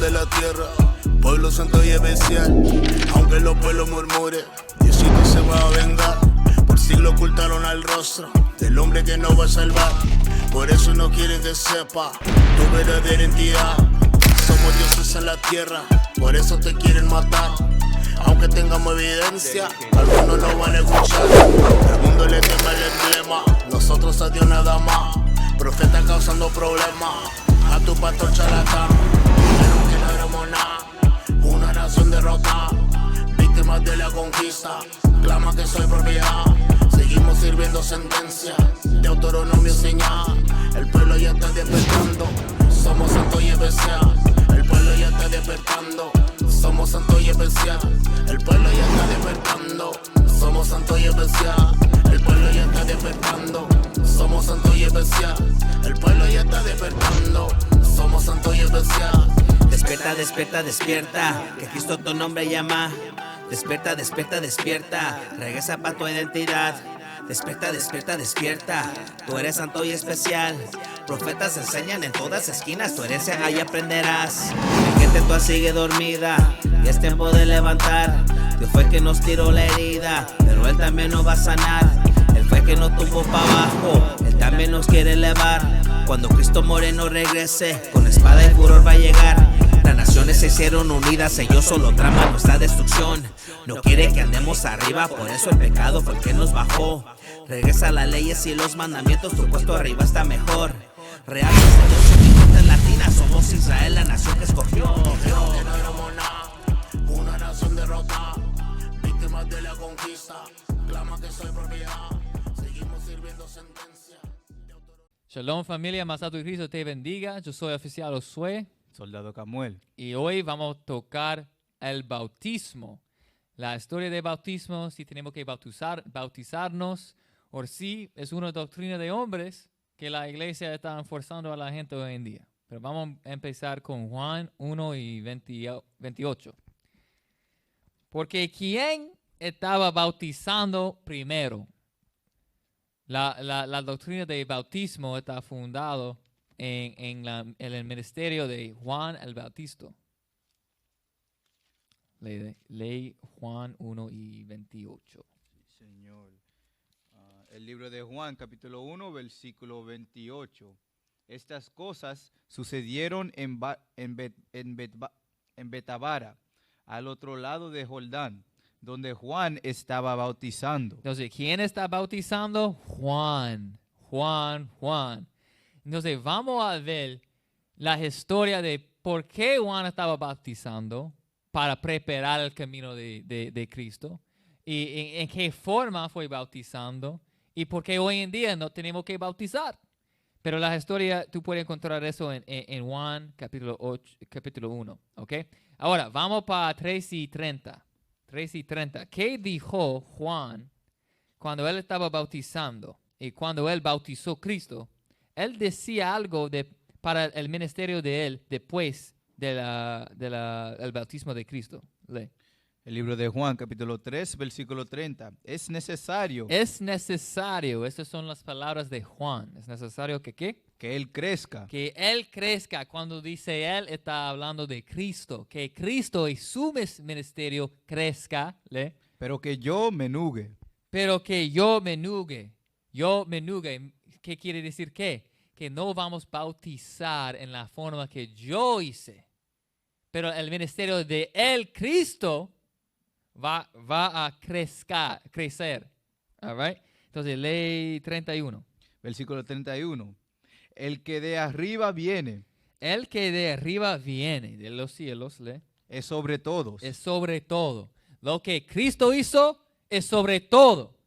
de la tierra, pueblo santo y especial. Aunque los pueblos murmuren, Diosito se va a vengar. Por siglo ocultaron al rostro del hombre que no va a salvar. Por eso no quieren que sepa tu verdadera identidad. Somos dioses en la tierra, por eso te quieren matar. Aunque tengamos evidencia, algunos no van a escuchar. El mundo le teme el emblema, nosotros a Dios nada más. Profeta causando problemas, a tu pastor charlatán. Dijeron que no éramos nada, una nación derrotada. Víctimas de la conquista, clama que soy propiedad. Seguimos sirviendo sentencia, de Deuteronomio señal. El pueblo ya está despertando, somos santos y especial. El pueblo ya está despertando, somos santos y especial. El pueblo ya está despertando, somos santos y especial. El pueblo ya está despertando, somos santos y especial. El pueblo ya está despertando, somos santos y especial. Despierta, despierta, despierta, que Cristo tu nombre llama. Despierta, despierta, despierta, regresa pa' tu identidad. Despierta, despierta, despierta, tú eres santo y especial. Profetas enseñan en todas esquinas, tu herencia ahí aprenderás. Mi gente toda sigue dormida y es tiempo de levantar. Dios fue que nos tiró la herida, pero Él también nos va a sanar. Él fue que nos tumbó para abajo, Él también nos quiere elevar. Cuando Cristo Moreno regrese, con espada y furor va a llegar. Las naciones se hicieron unidas, ellos solo traman nuestra destrucción. No quiere que andemos arriba, por eso el pecado fue el que nos bajó. Regresa las leyes y los mandamientos, tu puesto arriba está mejor. Reales de Dios, mi gente latina, somos Israel, la nación que escogió. Dijeron que no éramos nada, una nación derrotada. Víctimas de la conquista, clama que soy propiedad. Seguimos sirviendo sentencia. Shalom familia, Masato y Cristo te bendiga. Yo soy oficial Josué. Soldado Camuel. Y hoy vamos a tocar el bautismo. La historia del bautismo, si tenemos que bautizarnos, o si es una doctrina de hombres que la iglesia está forzando a la gente hoy en día. Pero vamos a empezar con Juan 1 y 28. Porque ¿quién estaba bautizando primero? La doctrina del bautismo está fundado en el ministerio de Juan el Bautista. Ley Juan 1 y 28. Sí, señor. El libro de Juan, capítulo 1, versículo 28. Estas cosas sucedieron en Betabara, al otro lado de Jordán, donde Juan estaba bautizando. Entonces, ¿quién está bautizando? Juan. Entonces, vamos a ver la historia de por qué Juan estaba bautizando para preparar el camino de Cristo y en qué forma fue bautizando y por qué hoy en día no tenemos que bautizar. Pero la historia, tú puedes encontrar eso en Juan capítulo 1. ¿Okay? Ahora, vamos para 3:30. 3:30. ¿Qué dijo Juan cuando él estaba bautizando y cuando él bautizó a Cristo? Él decía algo para el ministerio de él después del bautismo de Cristo. Lee. El libro de Juan, capítulo 3, versículo 30. Es necesario. Estas son las palabras de Juan. Es necesario que ¿qué? Que Él crezca. Que Él crezca. Cuando dice Él, está hablando de Cristo. Que Cristo y su ministerio crezca. ¿Lee? Pero que yo menugue. Pero que yo menugue. ¿Qué quiere decir qué? Que no vamos a bautizar en la forma que yo hice. Pero el ministerio de el Cristo va a crecer. All right? Entonces, ley 31. Versículo 31. El que de arriba viene. El que de arriba viene de los cielos, lee. Es sobre todos. Es sobre todo. Lo que Cristo hizo es sobre todo.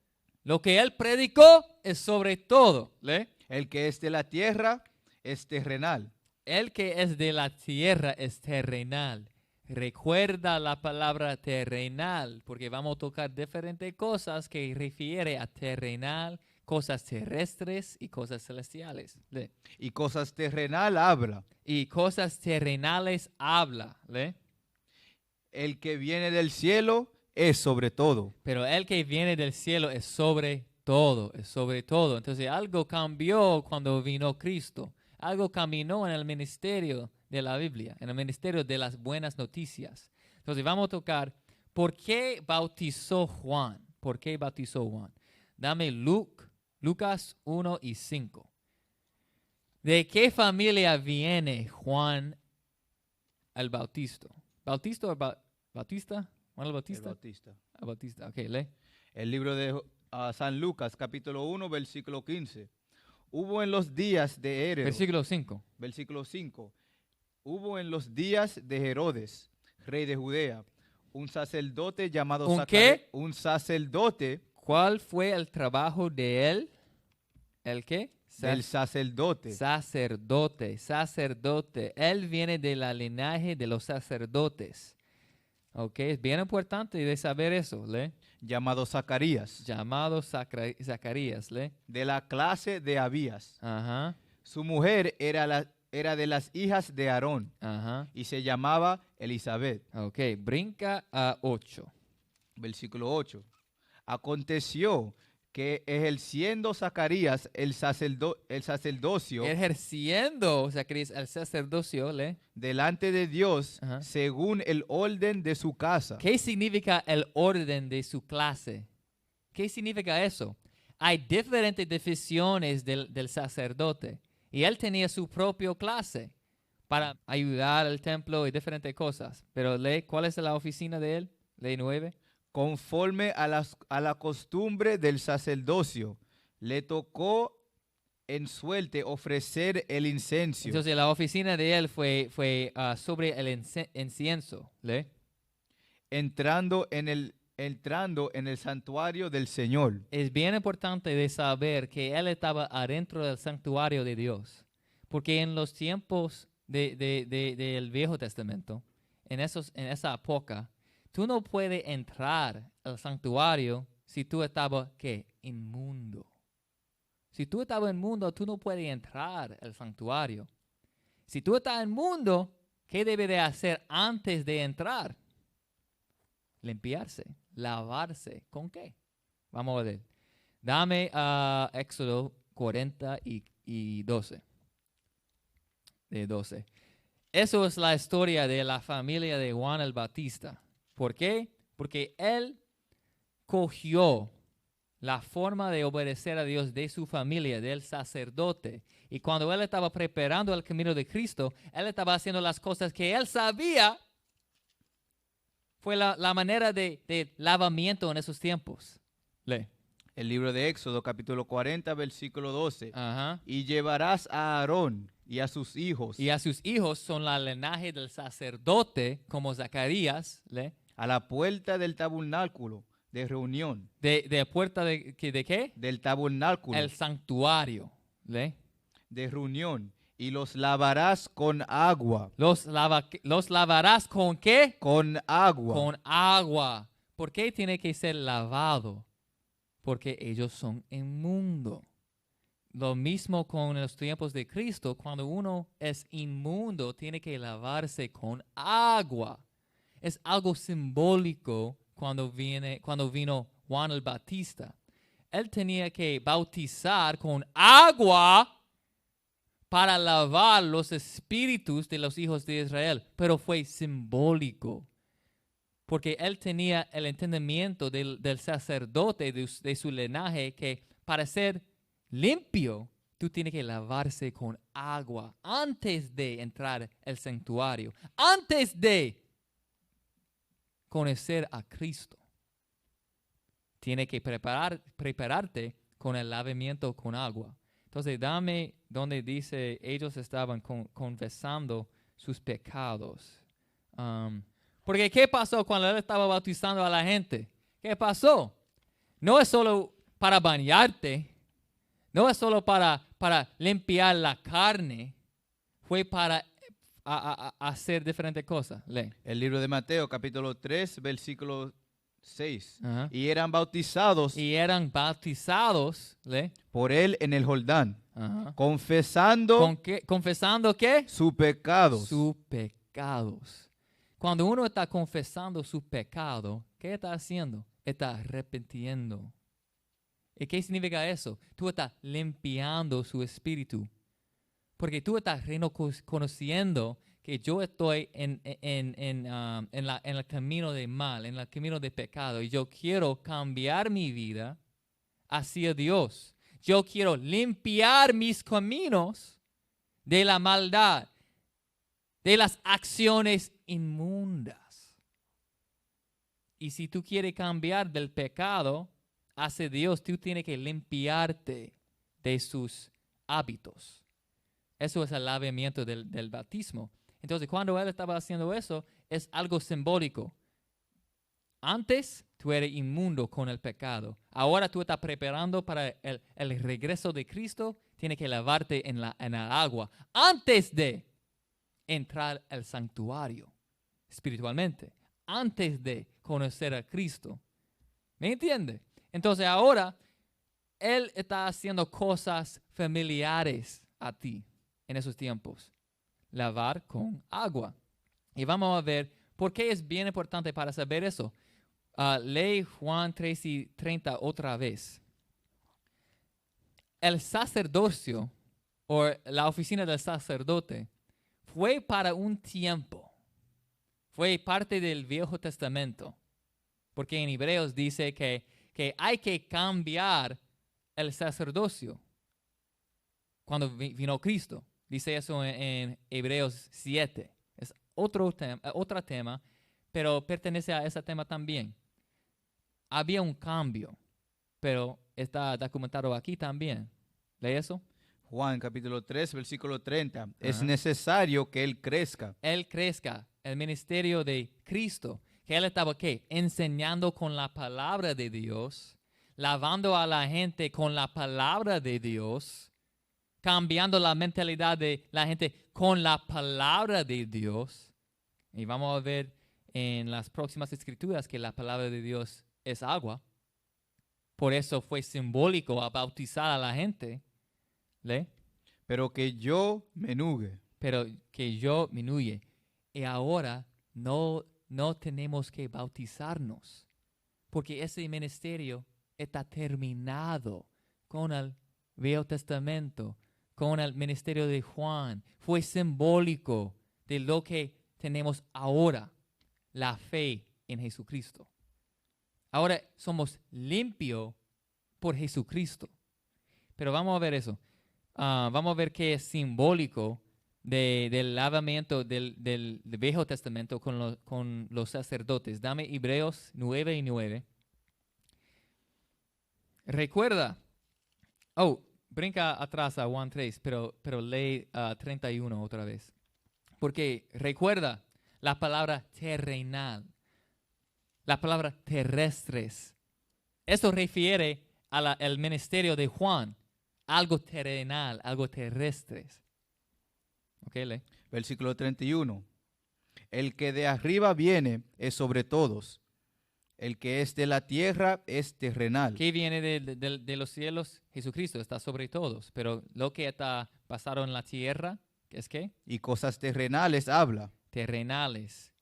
Lo que Él predicó es sobre todo. ¿Lee? El que es de la tierra es terrenal. El que es de la tierra es terrenal. Recuerda la palabra terrenal, porque vamos a tocar diferentes cosas que refiere a terrenal, cosas terrestres y cosas celestiales. ¿Lee? Y cosas terrenal habla. Y cosas terrenales habla. ¿Lee? El que viene del cielo es sobre todo. Pero el que viene del cielo es sobre todo, es sobre todo. Entonces algo cambió cuando vino Cristo. Algo caminó en el ministerio de la Biblia, en el ministerio de las buenas noticias. Entonces vamos a tocar, ¿por qué bautizó Juan? ¿Por qué bautizó Juan? Dame Lucas 1 y 5. ¿De qué familia viene Juan el Bautista? ¿Bautista o Bautista? ¿Juan el Bautista? El Bautista. Ah, Bautista, ok, lee. El libro de San Lucas, capítulo 1, versículo 15. Hubo en los días de Herodes, Versículo 5. versículo 5. Hubo en los días de Herodes, rey de Judea, un sacerdote llamado ¿Un qué? Un sacerdote ¿Cuál fue el trabajo de él? ¿El qué? del sacerdote. Sacerdote. Él viene de la linaje de los sacerdotes. Ok, es bien importante de saber eso, ¿le? Llamado Zacarías, Llamado Zacarías, ¿le? de la clase de Abías. Ajá, Su mujer era de las hijas de Aarón ajá. y se llamaba Elizabeth. Ok, brinca a 8. Versículo 8. Aconteció que ejerciendo Zacarías el sacerdocio Ejerciendo Zacarías el sacerdocio, ¿le? delante de Dios Ajá. según el orden de su casa. ¿Qué significa el orden de su clase? ¿Qué significa eso? Hay diferentes divisiones del sacerdote y él tenía su propia clase para ayudar al templo y diferentes cosas. Pero lee, ¿cuál es la oficina de él? Ley 9. Conforme a la costumbre del sacerdocio, le tocó en suerte ofrecer el incienso. Entonces la oficina de él fue sobre el incienso. ¿Lee? entrando en el santuario del Señor. Es bien importante de saber que él estaba adentro del santuario de Dios. Porque en los tiempos del Viejo Testamento, en esa época, tú no puedes entrar al santuario si tú estabas, ¿qué? Inmundo. Si tú estabas inmundo, tú no puedes entrar al santuario. Si tú estás inmundo, ¿qué debe de hacer antes de entrar? Limpiarse, lavarse. ¿Con qué? Vamos a ver. Dame Éxodo 40 y 12. De 12. Eso es la historia de la familia de Juan el Bautista. ¿Por qué? Porque él cogió la forma de obedecer a Dios de su familia, del sacerdote. Y cuando él estaba preparando el camino de Cristo, él estaba haciendo las cosas que él sabía. Fue la manera de lavamiento en esos tiempos. Lee. El libro de Éxodo, capítulo 40, versículo 12. Ajá. Y llevarás a Aarón y a sus hijos Y a sus hijos son la linaje del sacerdote, como Zacarías, ¿lee? a la puerta del tabernáculo de reunión. De puerta de qué? Del tabernáculo El santuario, ¿lee? de reunión. Y los lavarás con agua. Los lavarás ¿con qué? Con agua. Con agua. ¿Por qué tiene que ser lavado? Porque ellos son inmundos. Lo mismo con los tiempos de Cristo. Cuando uno es inmundo, tiene que lavarse con agua. Es algo simbólico cuando vino Juan el Bautista. Él tenía que bautizar con agua para lavar los espíritus de los hijos de Israel. Pero fue simbólico. Porque él tenía el entendimiento del sacerdote, de su linaje, que para ser limpio, tú tienes que lavarse con agua antes de entrar al santuario, antes de conocer a Cristo. Tienes que prepararte con el lavamiento con agua. Entonces, dame donde dice ellos estaban confesando sus pecados. Porque ¿qué pasó cuando él estaba bautizando a la gente? ¿Qué pasó? No es solo para bañarte. No es solo para limpiar la carne. Fue para hacer diferentes cosas. Lee. El libro de Mateo, capítulo 3, versículo 6. Ajá. Y eran bautizados Y eran bautizados. Lee. por él en el Jordán, Ajá. confesando ¿Confesando qué? sus pecados. Sus pecados. Cuando uno está confesando su pecado, ¿qué está haciendo? Está arrepintiendo. ¿Y qué significa eso? Tú estás limpiando su espíritu. Porque tú estás reconociendo que yo estoy en el camino de mal, en el camino de pecado. Y yo quiero cambiar mi vida hacia Dios. Yo quiero limpiar mis caminos de la maldad, de las acciones inmundas. Y si tú quieres cambiar del pecado hacia Dios, tú tienes que limpiarte de sus hábitos. Eso es el lavamiento del bautismo. Entonces, cuando él estaba haciendo eso, es algo simbólico. Antes, tú eres inmundo con el pecado. Ahora tú estás preparando para el regreso de Cristo. Tienes que lavarte en la agua antes de entrar al santuario espiritualmente. Antes de conocer a Cristo. ¿Me entiende? Entonces, ahora, él está haciendo cosas familiares a ti en esos tiempos. Lavar con agua. Y vamos a ver por qué es bien importante para saber eso. Lee Juan 3:30 otra vez. El sacerdocio, o la oficina del sacerdote, fue para un tiempo. Fue parte del Viejo Testamento. Porque en Hebreos dice que hay que cambiar el sacerdocio cuando vino Cristo. Dice eso en Hebreos 7. Es otro tema, pero pertenece a ese tema también. Había un cambio, pero está documentado aquí también. ¿Lee eso? Juan capítulo 3, versículo 30. Es necesario que Él crezca. Él crezca, el ministerio de Cristo. Que Él estaba, ¿qué? Enseñando con la palabra de Dios, lavando a la gente con la palabra de Dios, cambiando la mentalidad de la gente con la palabra de Dios. Y vamos a ver en las próximas escrituras que la palabra de Dios es agua. Por eso fue simbólico a bautizar a la gente. ¿Lee? Pero que yo menugue. Pero que yo minuye. Y ahora no tenemos que bautizarnos. Porque ese ministerio está terminado con el Viejo Testamento, con el ministerio de Juan. Fue simbólico de lo que tenemos ahora, la fe en Jesucristo. Ahora somos limpios por Jesucristo. Pero vamos a ver eso. Vamos a ver qué es simbólico del lavamiento del Viejo Testamento con los sacerdotes. Dame Hebreos 9:9. Recuerda. Brinca atrás a Juan 3, pero lee 31 otra vez. Porque recuerda la palabra terrenal, la palabra terrestres. Eso refiere al ministerio de Juan, algo terrenal, algo terrestre. Ok, lee. Versículo 31. El que de arriba viene es sobre todos. El que es de la tierra es terrenal. ¿Qué viene de los cielos? Jesucristo está sobre todos. Pero lo que está basado en la tierra, ¿es qué? Y cosas terrenales habla. Terrenales.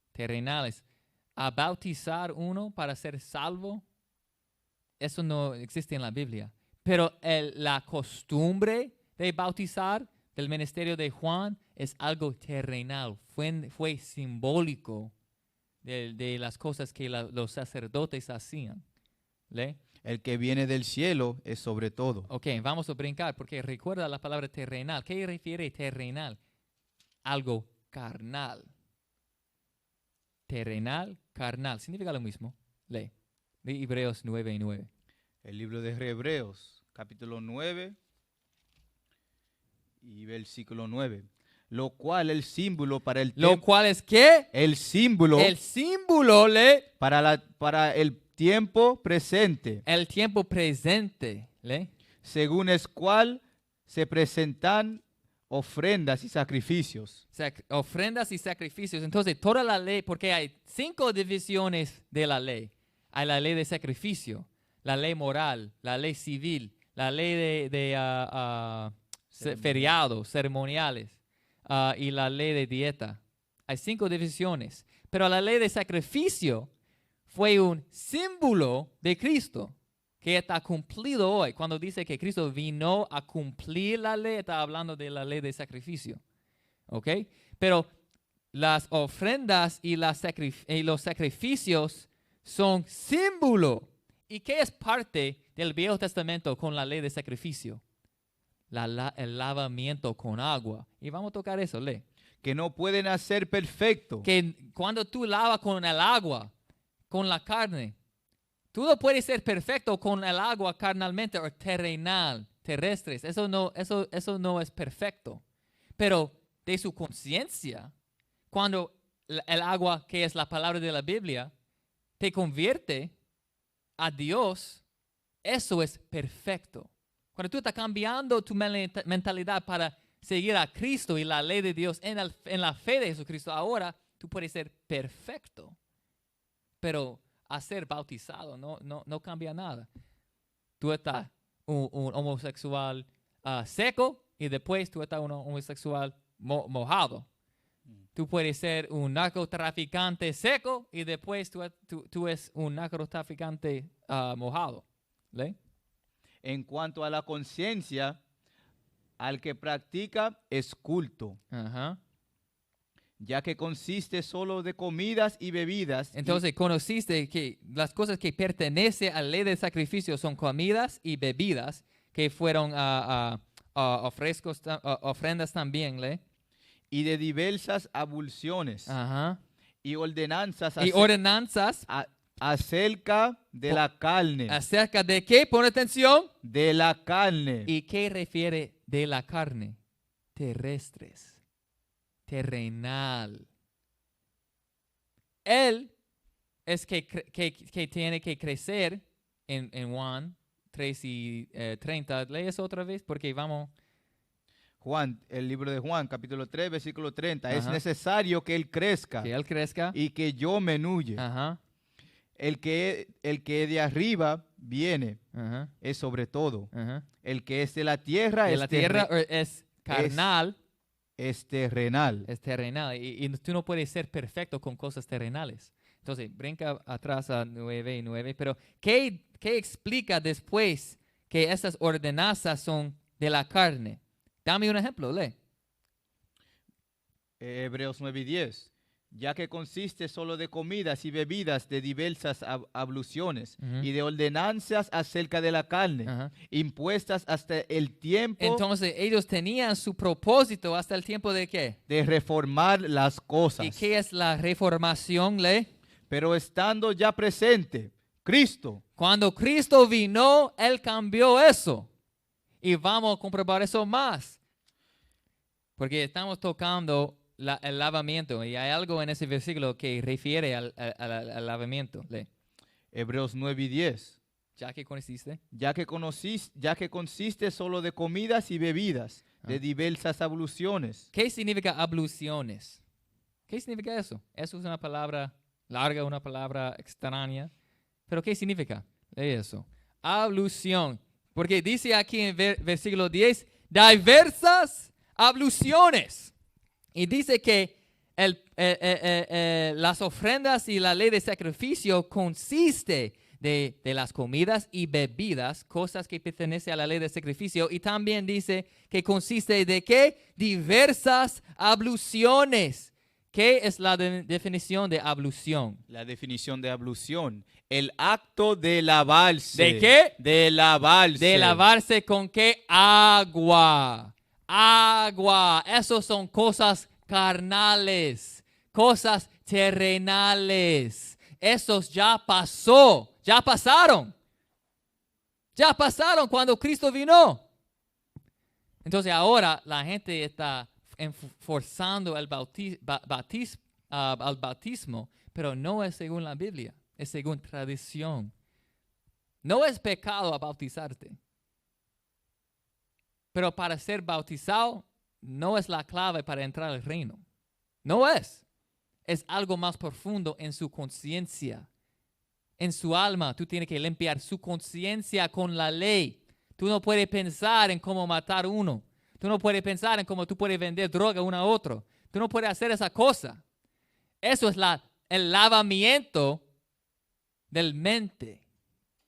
A bautizar uno para ser salvo, eso no existe en la Biblia. Pero la costumbre de bautizar del ministerio de Juan es algo terrenal. Fue simbólico de las cosas que los sacerdotes hacían. ¿Lee? El que viene del cielo es sobre todo. Ok, vamos a brincar porque recuerda la palabra terrenal. ¿Qué refiere terrenal? Algo carnal. Terrenal, carnal. Significa lo mismo. Lee. De Hebreos 9:9. El libro de Hebreos, capítulo 9 y versículo 9. Lo cual el símbolo para el ¿Lo cual es qué? El símbolo. El símbolo, lee. Para el tiempo presente. El tiempo presente, lee. Según el cual se presentan ofrendas y sacrificios. Ofrendas y sacrificios. Entonces, toda la ley, porque hay 5 divisiones de la ley. Hay la ley de sacrificio, la ley moral, la ley civil, la ley de feriados, ceremoniales. Y la ley de dieta. Hay 5 divisiones. Pero la ley de sacrificio fue un símbolo de Cristo. ¿Ok? que está cumplido hoy. Cuando dice que Cristo vino a cumplir la ley, está hablando de la ley de sacrificio. ¿Ok? Pero las ofrendas y los sacrificios son símbolo. ¿Y qué es parte del Viejo Testamento con la ley de sacrificio? El lavamiento con agua. Y vamos a tocar eso, lee. Que no pueden hacer perfecto. Que cuando tú lavas con el agua, con la carne, tú no puedes ser perfecto con el agua carnalmente o terrenal, terrestres. Eso no es perfecto. Pero de su conciencia, cuando el agua, que es la palabra de la Biblia, te convierte a Dios, eso es perfecto. Cuando tú estás cambiando tu mentalidad para seguir a Cristo y la ley de Dios en la fe de Jesucristo, ahora tú puedes ser perfecto. Pero a ser bautizado no cambia nada. Tú estás un homosexual seco y después tú estás un homosexual mojado. Tú puedes ser un narcotraficante seco y después tú eres un narcotraficante mojado. ¿Le? En cuanto a la conciencia, al que practica es culto, Ajá. ya que consiste solo de comidas y bebidas. Entonces, conociste que las cosas que pertenecen a la ley del sacrificio son comidas y bebidas, que fueron ofrendas también, ¿le? Y de diversas abluciones Ajá. y ordenanzas Y ordenanzas acerca de la carne. acerca de qué, pon atención. De la carne. ¿Y qué refiere de la carne? Terrestres, terrenal. Él es que tiene que crecer en Juan 3 y 30. ¿Lees otra vez? Porque vamos... Juan, el libro de Juan, capítulo 3, versículo 30. Ajá. Es necesario que él crezca Que él crezca. y que yo menuye. Ajá. El que de arriba viene Ajá. es sobre todo. Ajá. El que es de la tierra, De la tierra es carnal, es terrenal. es terrenal. Y tú no puedes ser perfecto con cosas terrenales. Entonces, brinca atrás a 9 y 9. Pero, ¿qué explica después que esas ordenanzas son de la carne? Dame un ejemplo, lee. Hebreos 9 y 10. Ya que consiste solo de comidas y bebidas de diversas abluciones Ujú. y de ordenanzas acerca de la carne, Ajá. impuestas hasta el tiempo Entonces, ellos tenían su propósito hasta el tiempo de qué. de reformar las cosas. ¿Y qué es la reformación, lee? Pero estando ya presente, Cristo, Cuando Cristo vino, Él cambió eso. Y vamos a comprobar eso más. Porque estamos tocando el lavamiento. Y hay algo en ese versículo que refiere al lavamiento. Lee. Hebreos 9 y 10. ¿Ya que conociste? Ya que consiste solo de comidas y bebidas, de diversas abluciones. ¿Qué significa abluciones? ¿Qué significa eso? Eso es una palabra larga, una palabra extraña. ¿Pero qué significa? Lee eso. Ablución. Porque dice aquí en versículo 10, diversas abluciones. Y dice que las ofrendas y la ley de sacrificio consiste de las comidas y bebidas, cosas que pertenecen a la ley de sacrificio. Y también dice que consiste de ¿qué? Diversas abluciones. ¿Qué es la definición de ablución? La definición de ablución. El acto de lavarse. ¿De qué? De lavarse. De lavarse con qué? Agua. Agua. Esos son cosas carnales, cosas terrenales. Esos ya pasó, ya pasaron. Ya pasaron cuando Cristo vino. Entonces ahora la gente está forzando al bautismo, pero no es según la Biblia, es según tradición. No es pecado bautizarte. Pero para ser bautizado no es la clave para entrar al reino. No es. Es algo más profundo en su conciencia. En su alma, tú tienes que limpiar su conciencia con la ley. Tú no puedes pensar en cómo matar uno. Tú no puedes pensar en cómo tú puedes vender droga uno a otro. Tú no puedes hacer esa cosa. Eso es el lavamiento del mente.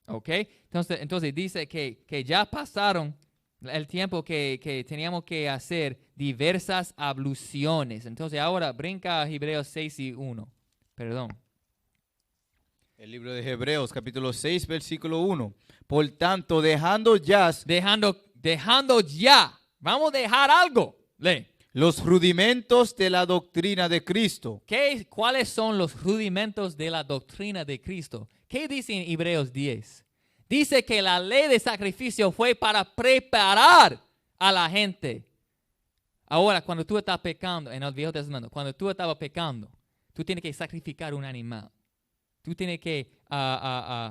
¿Ok? Entonces dice que ya pasaron el tiempo que teníamos que hacer diversas abluciones. Entonces ahora brinca a Hebreos 6:1. Perdón. El libro de Hebreos, capítulo 6, versículo 1. Por tanto, dejando ya Dejando ya. Vamos a dejar algo. Lee. los rudimentos de la doctrina de Cristo. ¿Cuáles son los rudimentos de la doctrina de Cristo? ¿Qué dice en Hebreos 10? Dice que la ley de sacrificio fue para preparar a la gente. Ahora, cuando tú estás pecando, en el Viejo Testamento, cuando tú estabas pecando, tú tienes que sacrificar un animal. Tú tienes que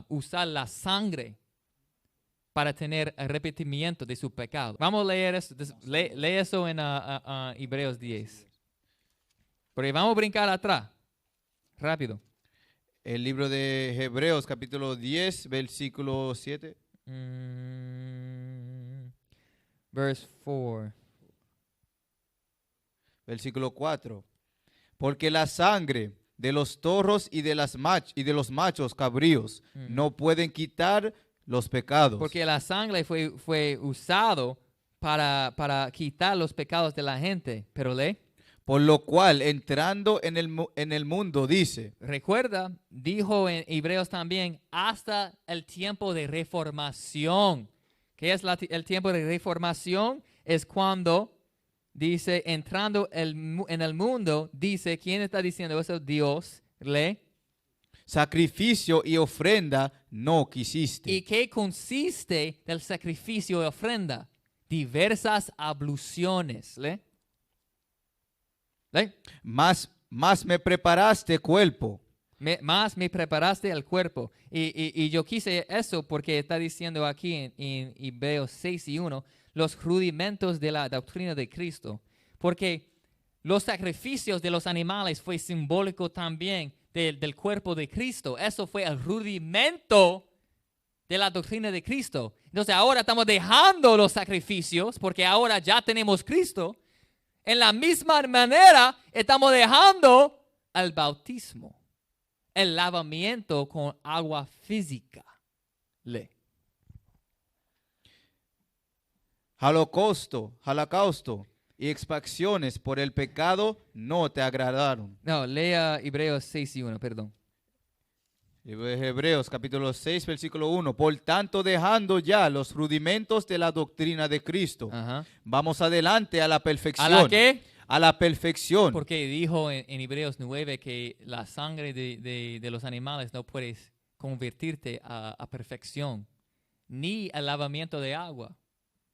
usar la sangre para tener arrepentimiento de su pecado. Vamos a leer eso, lee eso en Hebreos 10. Pero vamos a brincar atrás, rápido. El libro de Hebreos, capítulo 10, versículo 7. Verse 4. Versículo 4. Porque la sangre de los toros y de los machos cabríos no pueden quitar los pecados. Porque la sangre fue usado para quitar los pecados de la gente. Pero lee. Por lo cual, entrando en el mundo, dice. Recuerda, dijo en Hebreos también, hasta el tiempo de reformación. ¿Qué es el tiempo de reformación? Es cuando dice, entrando en el mundo, dice, ¿quién está diciendo eso? Dios. Lee. Sacrificio y ofrenda no quisiste. ¿Y qué consiste el sacrificio y ofrenda? Diversas abluciones. ¿Lee? ¿Lee? Más me preparaste cuerpo. Más me preparaste el cuerpo. Y yo quise eso porque está diciendo aquí en Hebreos 6:1 los rudimentos de la doctrina de Cristo. Porque los sacrificios de los animales fue simbólico también del cuerpo de Cristo. Eso fue el rudimento de la doctrina de Cristo. Entonces ahora estamos dejando los sacrificios porque ahora ya tenemos Cristo. En la misma manera estamos dejando el bautismo, el lavamiento con agua física. Lee. Holocausto y expiaciones por el pecado no te agradaron. No, lea Hebreos 6:1, perdón. Libro de Hebreos, capítulo 6, versículo 1. Por tanto, dejando ya los rudimentos de la doctrina de Cristo, vamos adelante a la perfección. ¿A la qué? A la perfección. Porque dijo en Hebreos 9 que la sangre de los animales no puedes convertirte a perfección, ni al lavamiento de agua.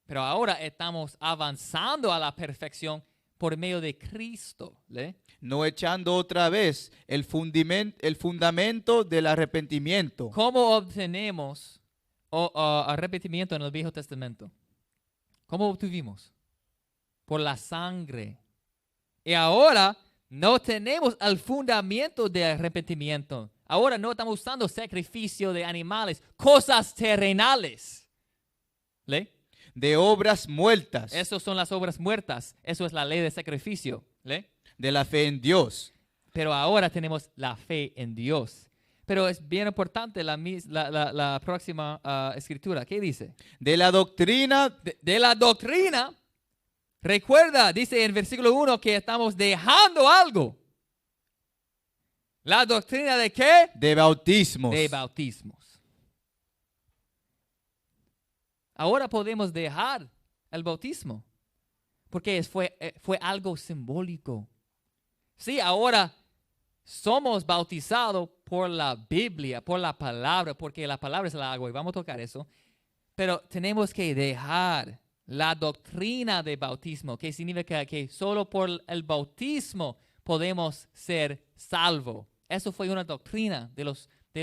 Pero ahora estamos avanzando a la perfección por medio de Cristo. ¿Le? No echando otra vez el fundamento del arrepentimiento. ¿Cómo obtenemos arrepentimiento en el Viejo Testamento? ¿Cómo obtuvimos? Por la sangre. Y ahora no tenemos el fundamento de arrepentimiento. Ahora no estamos usando sacrificio de animales, cosas terrenales. ¿Le? De obras muertas. Esas son las obras muertas. Eso es la ley de sacrificio. ¿Le? De la fe en Dios. Pero ahora tenemos la fe en Dios. Pero es bien importante la próxima escritura. ¿Qué dice? De la doctrina. De la doctrina. Recuerda, dice en versículo 1 que estamos dejando algo. ¿La doctrina de qué? De bautismos. De bautismos. Ahora podemos dejar el bautismo. Porque fue algo simbólico. Sí, ahora somos bautizados por la Biblia, por la palabra, porque la palabra es el agua y vamos a tocar eso. Pero tenemos que dejar la doctrina de bautismo, que significa que solo por el bautismo podemos ser salvos. Eso fue una doctrina de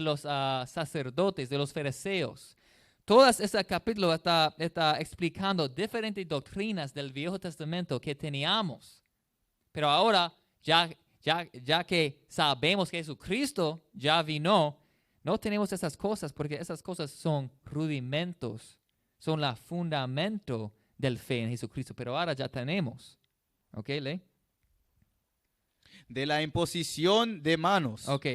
los sacerdotes, de los fariseos. Todo ese capítulo está explicando diferentes doctrinas del Viejo Testamento que teníamos. Pero ahora, ya que sabemos que Jesucristo ya vino, no tenemos esas cosas porque esas cosas son rudimentos, son el fundamento del fe en Jesucristo. Pero ahora ya tenemos. ¿Ok, Lee? de la imposición de manos. Ok,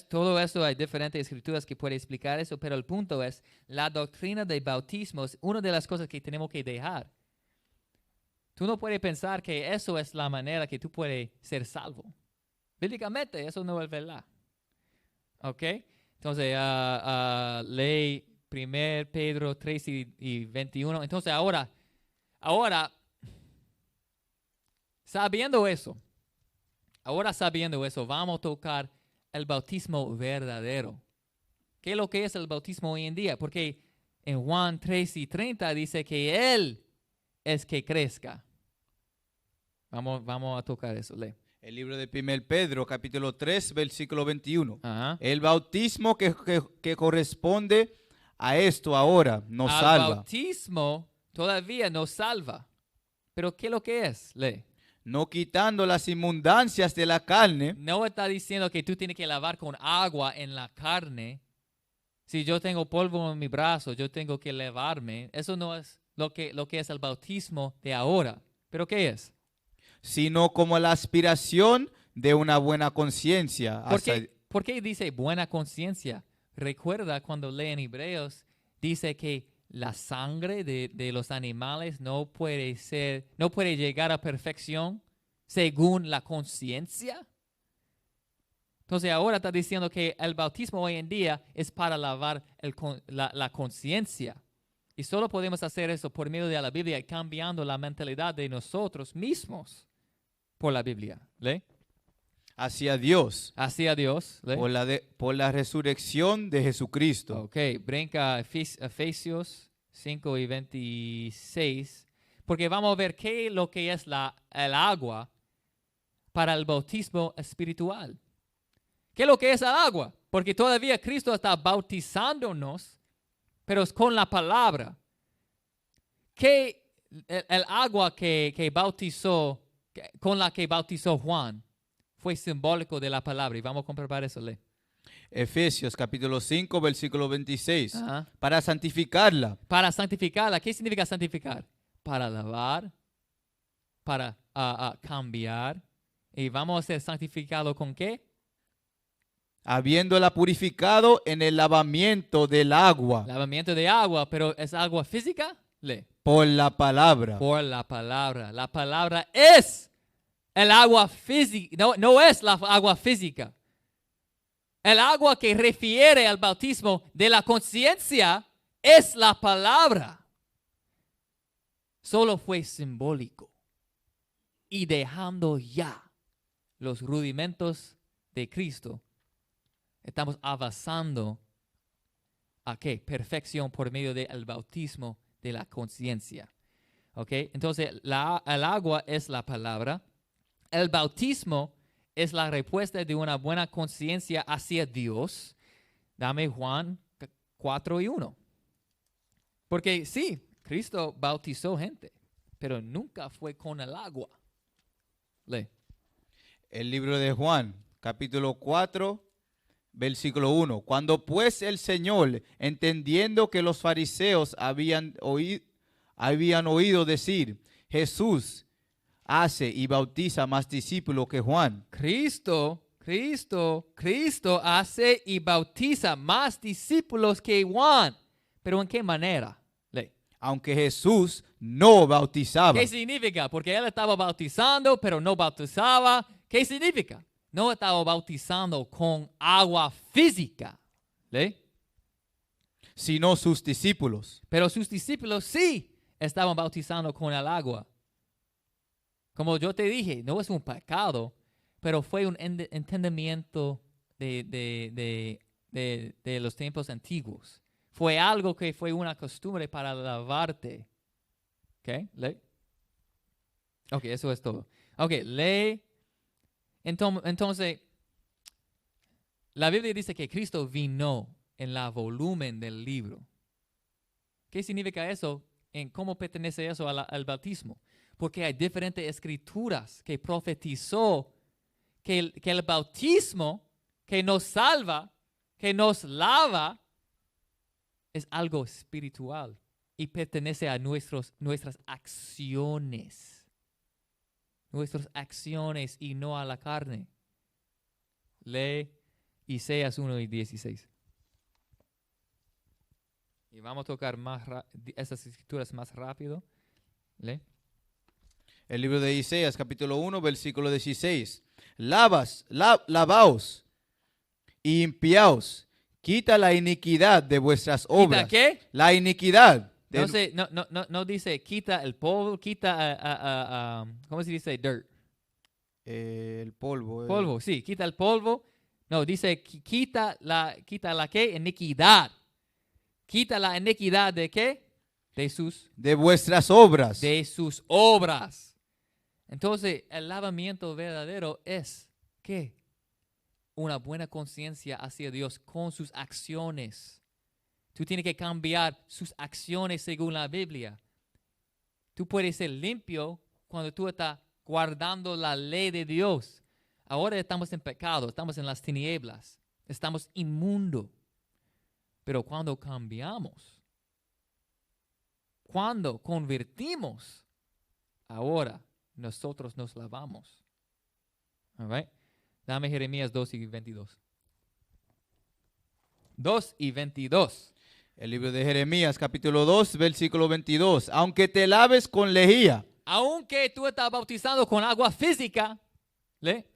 todo eso hay diferentes escrituras que pueden explicar eso, pero el punto es, la doctrina del bautismo es una de las cosas que tenemos que dejar. Tú no puedes pensar que eso es la manera que tú puedes ser salvo. Bíblicamente eso no es verdad. Ok, entonces ley 1 Pedro 3 y 21. Entonces ahora, sabiendo eso, vamos a tocar el bautismo verdadero. ¿Qué es lo que es el bautismo hoy en día? Porque en Juan 3 y 30 dice que Él es que crezca. Vamos a tocar eso. Lee. El libro de 1 Pedro, capítulo 3, versículo 21. Ajá. El bautismo que corresponde a esto ahora nos salva. El bautismo todavía nos salva. ¿Pero qué es lo que es? Lee. No quitando las inmundancias de la carne. No está diciendo que tú tienes que lavar con agua en la carne. Si yo tengo polvo en mi brazo, yo tengo que lavarme. Eso no es lo que es el bautismo de ahora. ¿Pero qué es? Sino como la aspiración de una buena conciencia. ¿Por qué dice buena conciencia? Recuerda cuando leen Hebreos, dice que la sangre de los animales no puede llegar a perfección según la conciencia. Entonces ahora está diciendo que el bautismo hoy en día es para lavar la conciencia. Y solo podemos hacer eso por medio de la Biblia, cambiando la mentalidad de nosotros mismos por la Biblia. ¿Lee? Hacia Dios. Hacia Dios. ¿Lee? Por la resurrección de Jesucristo. Ok, brinca a Efesios 5 y 26, porque vamos a ver qué es lo que es el agua para el bautismo espiritual. ¿Qué es lo que es el agua? Porque todavía Cristo está bautizándonos, pero es con la palabra. ¿Qué el agua que bautizó, con la que bautizó Juan, fue simbólico de la palabra? Y vamos a comprobar eso. Lee. Efesios capítulo 5, versículo 26. Ajá. Para santificarla. Para santificarla. ¿Qué significa santificar? Para lavar, para cambiar. ¿Y vamos a ser santificados con qué? Habiéndola purificado en el lavamiento del agua. Lavamiento de agua, pero ¿es agua física? Lee. Por la palabra. Por la palabra. La palabra es el agua física. No es la agua física. El agua que refiere al bautismo de la conciencia es la palabra. Solo fue simbólico. Y dejando ya los rudimentos de Cristo, estamos avanzando a ¿qué? Perfección por medio del bautismo de la conciencia. ¿Ok? Entonces, el agua es la palabra. El bautismo es la respuesta de una buena conciencia hacia Dios. Dame Juan 4 y 1. Porque sí, Cristo bautizó gente, pero nunca fue con el agua. Lee. El libro de Juan, capítulo 4, versículo 1. Cuando pues el Señor, entendiendo que los fariseos habían oído decir, Jesús hace y bautiza más discípulos que Juan. Cristo hace y bautiza más discípulos que Juan. ¿Pero en qué manera? Lee. Aunque Jesús no bautizaba. ¿Qué significa? Porque él estaba bautizando, pero no bautizaba. ¿Qué significa? No estaba bautizando con agua física. ¿Lee? Sino sus discípulos. Pero sus discípulos sí estaban bautizando con el agua. Como yo te dije, no es un pecado, pero fue un entendimiento de los tiempos antiguos. Fue algo que fue una costumbre para lavarte. ¿Ok? Lee. Ok, eso es todo. Ok, lee. Entonces, la Biblia dice que Cristo vino en la volumen del libro. ¿Qué significa eso? ¿En cómo pertenece eso al bautismo? Porque hay diferentes escrituras que profetizó que el bautismo que nos salva, que nos lava, es algo espiritual y pertenece a nuestras acciones. Nuestras acciones y no a la carne. Lee Isaías 1:16. Y vamos a tocar estas escrituras más rápido. Lee. El libro de Isaías, capítulo 1, versículo 16. Lavaos y impiaos, quita la iniquidad de vuestras obras. ¿Quita qué? La iniquidad. No dice quita el polvo, quita, ¿cómo se dice? Dirt. El polvo. Polvo, sí, quita el polvo. No, dice quita la ¿qué? Iniquidad. Quita la iniquidad de qué? De vuestras obras. De sus obras. Entonces, el lavamiento verdadero es ¿qué? Una buena conciencia hacia Dios con sus acciones. Tú tienes que cambiar sus acciones según la Biblia. Tú puedes ser limpio cuando tú estás guardando la ley de Dios. Ahora estamos en pecado, estamos en las tinieblas, estamos inmundos. Pero cuando cambiamos, cuando convertimos, ahora nosotros nos lavamos. All right? Dame Jeremías 2:22. 2:22. El libro de Jeremías, capítulo 2, versículo 22. Aunque te laves con lejía. Aunque tú estás bautizando con agua física, ¿le?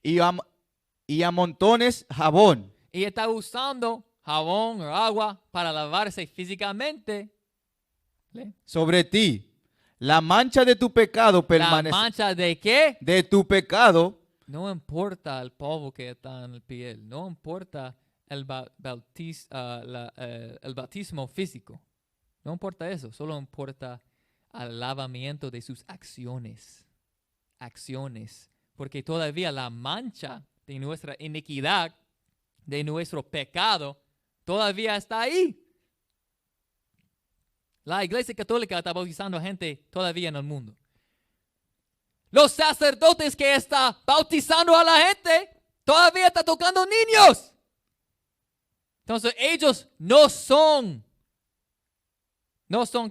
Y amontones jabón. Y estás usando jabón o agua para lavarse físicamente, ¿le? Sobre ti. La mancha de tu pecado permanece. ¿La mancha de qué? De tu pecado. No importa el polvo que está en la piel. No importa el bautismo físico. No importa eso. Solo importa el lavamiento de sus acciones. Acciones. Porque todavía la mancha de nuestra iniquidad, de nuestro pecado, todavía está ahí. La Iglesia Católica está bautizando a gente todavía en el mundo. Los sacerdotes que están bautizando a la gente todavía están tocando niños. Entonces ellos no son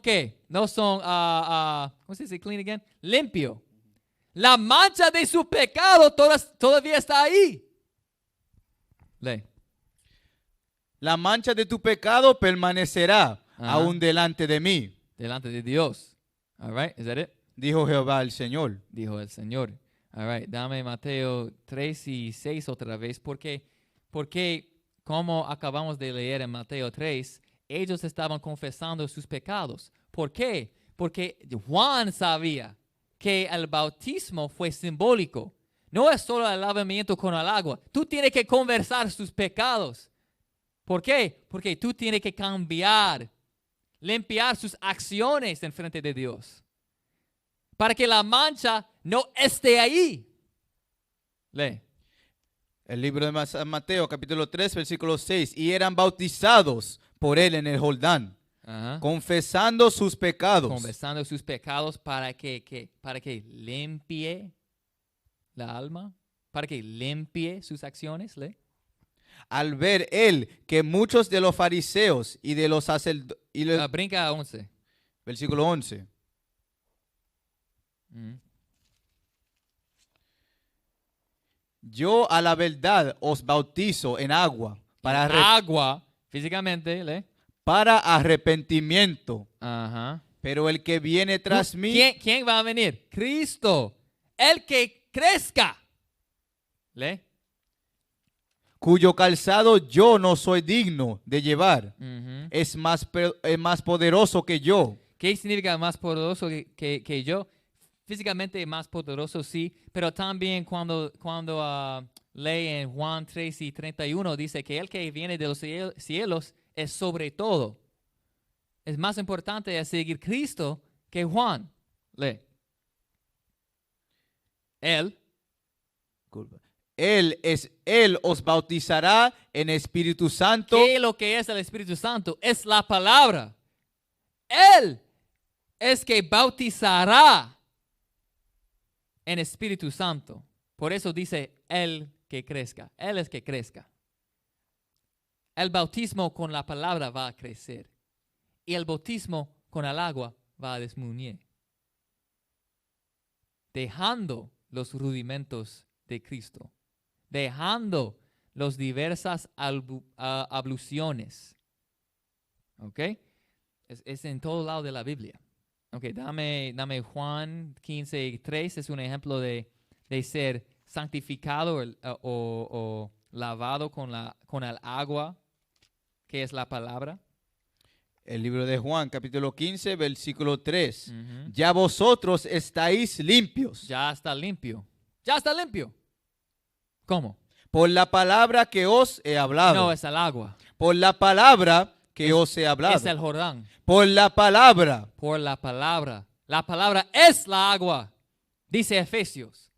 ¿qué? No son, ¿cómo se dice? Clean again. Limpio. La mancha de su pecado todavía está ahí. Lee. La mancha de tu pecado permanecerá Ajá. aún delante de mí. Delante de Dios. All right, is that it? Dijo Jehová el Señor. Dijo el Señor. All right, dame Mateo 3:6 otra vez, porque como acabamos de leer en Mateo 3, ellos estaban confesando sus pecados. ¿Por qué? Porque Juan sabía que el bautismo fue simbólico. No es solo el lavamiento con el agua. Tú tienes que confesar sus pecados. ¿Por qué? Porque tú tienes que cambiar, limpiar sus acciones en frente de Dios, para que la mancha no esté ahí. Lee. El libro de Mateo, capítulo 3, versículo 6. Y eran bautizados por él en el Jordán, Ajá. confesando sus pecados. Confesando sus pecados para que limpie la alma, para que limpie sus acciones. Lee. Al ver él que muchos de los fariseos y de los sacerdotes. Brinca a 11. Versículo 11. Yo a la verdad os bautizo en agua Agua, físicamente, ¿le? para arrepentimiento. Ajá. Pero el que viene tras mí, ¿Quién va a venir? Cristo. El que crezca. ¿Le? cuyo calzado yo no soy digno de llevar, Ujú. es más poderoso que yo. ¿Qué significa más poderoso que yo? Físicamente más poderoso, sí, pero también cuando lee en Juan 3:31 dice que el que viene de los cielos es sobre todo. Es más importante seguir Cristo que Juan. Lee. Él os bautizará en Espíritu Santo. ¿Qué es lo que es el Espíritu Santo? Es la palabra. Él es que bautizará en Espíritu Santo. Por eso dice Él que crezca. Él es que crezca. El bautismo con la palabra va a crecer. Y el bautismo con el agua va a disminuir. Dejando los rudimentos de Cristo. dejando las diversas abluciones. ¿Ok? Es en todo lado de la Biblia. Ok, dame Juan 15:3, es un ejemplo de ser santificado o lavado con el agua, que es la palabra. El libro de Juan, capítulo 15, versículo 3. Ya vosotros estáis limpios. Ya está limpio. Ya está limpio. ¿Cómo? Por la palabra que os he hablado. No, es el agua. Por la palabra que os he hablado. Es el Jordán. Por la palabra. Por la palabra. La palabra es la agua, dice Efesios.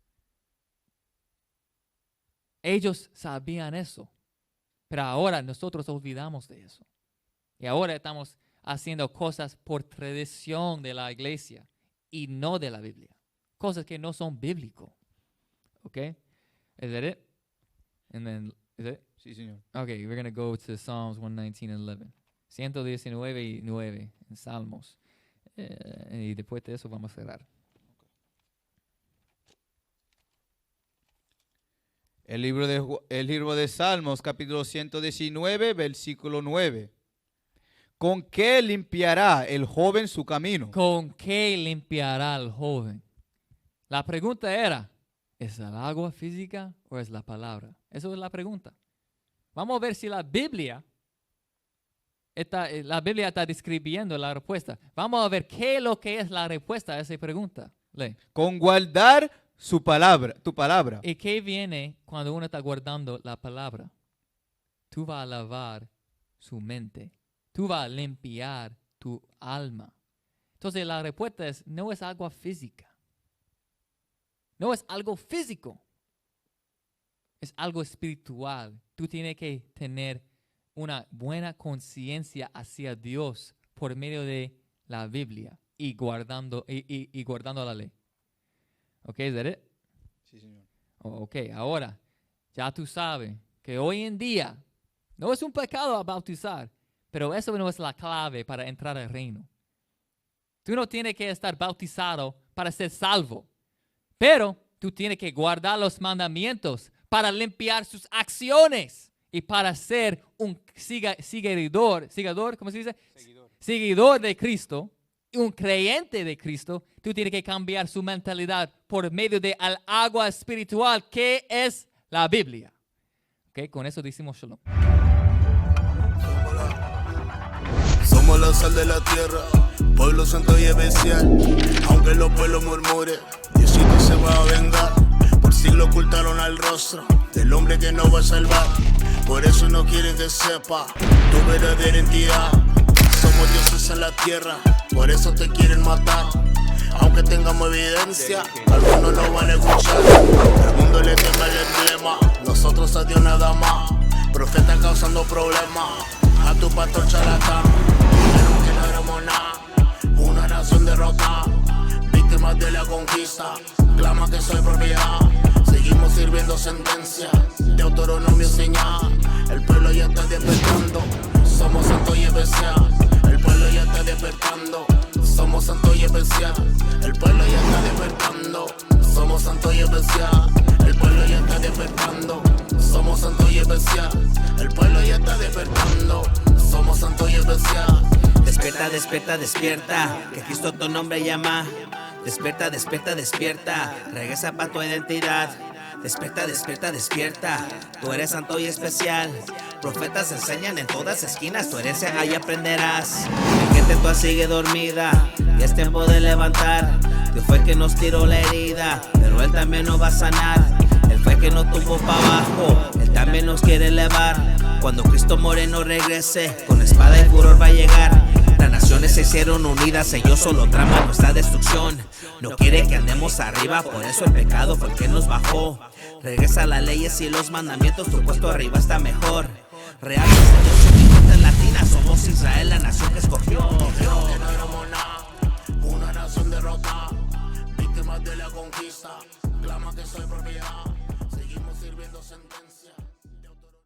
Ellos sabían eso, pero ahora nosotros olvidamos de eso. Y ahora estamos haciendo cosas por tradición de la iglesia y no de la Biblia. Cosas que no son bíblicos. Okay? Is that it? And then, is it? Sí, señor. Okay, we're going to go to Psalms 119:11. 119:9 en Salmos. Y después de eso vamos a cerrar. El libro de Salmos, capítulo 119, versículo 9. ¿Con qué limpiará el joven su camino? ¿Con qué limpiará el joven? La pregunta era, ¿es el agua física o es la palabra? Esa es la pregunta. Vamos a ver si la Biblia está describiendo la respuesta. Vamos a ver qué es lo que es la respuesta a esa pregunta. Lee. Con guardar tu palabra. ¿Y qué viene cuando uno está guardando la palabra? Tú vas a lavar su mente. Tú vas a limpiar tu alma. Entonces la respuesta es, no es agua física. No es algo físico. Es algo espiritual. Tú tienes que tener una buena conciencia hacia Dios por medio de la Biblia y guardando la ley. ¿Ok? ¿Es that it? Sí, señor. Ok, ahora ya tú sabes que hoy en día no es un pecado bautizar, pero eso no es la clave para entrar al reino. Tú no tienes que estar bautizado para ser salvo, pero tú tienes que guardar los mandamientos para limpiar sus acciones y para ser un seguidor, ¿cómo se dice? Seguidor de Cristo, un creyente de Cristo. Tú tienes que cambiar su mentalidad por medio de al agua espiritual que es la Biblia. Ok, con eso decimos shalom. Somos la sal de la tierra, pueblo santo y especial. Aunque los pueblos murmuren, Diosito se va a vengar. Por siglos ocultaron al rostro del hombre que no va a salvar. Por eso no quieren que sepa tu verdadera identidad. Somos dioses en la tierra, por eso te quieren matar. Aunque tengamos evidencia, algunos no van a escuchar. El mundo le teme el emblema, nosotros a Dios nada más. Profeta causando problemas, a tu pastor charlatán. Dijeron que no éramos nada, una nación derrotada. Víctimas de la conquista, clama que soy propiedad. Seguimos sirviendo sentencia, Deuteronomio señal. El pueblo ya está despertando, somos santos y especial. El pueblo ya está despertando, somos santos y especial. El pueblo ya está despertando, somos santos y especial. El pueblo ya está despertando, somos santos y especial. El pueblo ya está despertando, somos santos y especial. Despierta, despierta, despierta, que Cristo tu nombre llama. Despierta, despierta, despierta, regresa para tu identidad. Despierta, despierta, despierta, tú eres santo y especial. Profetas enseñan en todas esquinas, tu herencia ahí aprenderás. Mi gente toda sigue dormida, y es tiempo de levantar. Dios fue que nos tiró la herida, pero Él también nos va a sanar. Él fue que nos tumbó para abajo, Él también nos quiere elevar. Cuando Cristo moreno regrese, con espada y furor va a llegar. Las naciones se hicieron unidas, ellos solo traman nuestra destrucción. No quiere que andemos arriba, por eso el pecado fue el que nos bajó. Regresa las leyes y los mandamientos, tu puesto arriba está mejor. Real es Dios, mi gente latina, somos Israel, la nación que escogió.